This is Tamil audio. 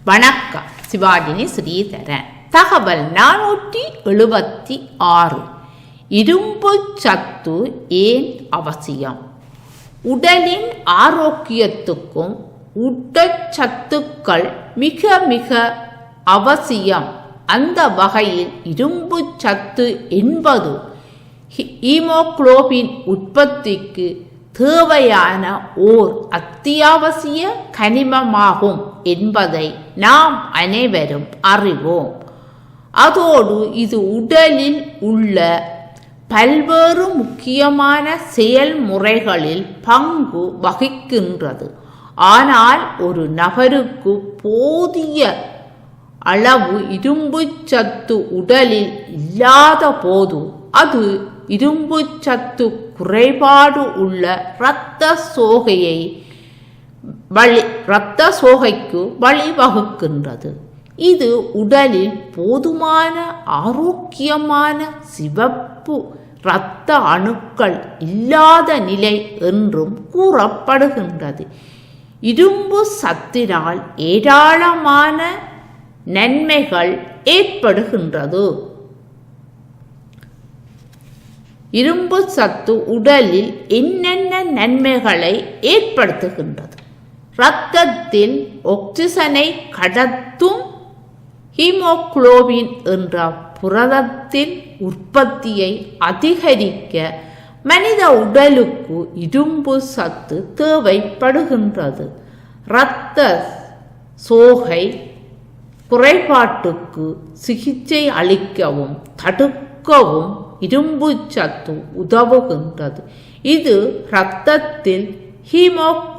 வணக்கம். சிவாஜினி ஸ்ரீதரன். தகவல் 476. இரும்பு சத்து ஏன் அவசியம்? உடலின் ஆரோக்கியத்துக்கும் ஊட்டச்சத்துக்கள் மிக மிக அவசியம். அந்த வகையில் இரும்பு சத்து என்பது ஹீமோகுளோபின் உற்பத்திக்கு தேவையான ஓர் அத்தியாவசிய கனிமமாகும் என்பதை நாம் அனைவரும் அறிவோம். அதோடு இது உடலில் உள்ள பல்வேறு முக்கியமான செயல்முறைகளில் பங்கு வகிக்கின்றது. ஆனால் ஒரு நபருக்கு போதிய அளவு இரும்பு சத்து உடலில் இல்லாத போது அது இரும்பு சத்து குறைபாடு உள்ள இரத்த சோகைக்கு வழிவகுக்கின்றது. இது உடலில் போதுமான ஆரோக்கியமான சிவப்பு இரத்த அணுக்கள் இல்லாத நிலை என்றும் கூறப்படுகின்றது. இரும்பு சத்தினால் ஏராளமான நன்மைகள் ஏற்படுகின்றது. இரும்பு சத்து உடலில் என்னென்ன நன்மைகளை ஏற்படுத்துகின்றது? இரத்தத்தில் ஆக்சிஜனை கடத்தும் ஹீமோகுளோபின் என்ற புரதத்தின் உற்பத்தியை அதிகரிக்க மனித உடலுக்கு இரும்பு சத்து தேவைப்படுகின்றது. இரத்த சோகை குறைபாட்டுக்கு சிகிச்சை அளிக்கவும் தடுக்கவும் இரும்பு சத்து உதவுகின்றது. இது இரத்தத்தில்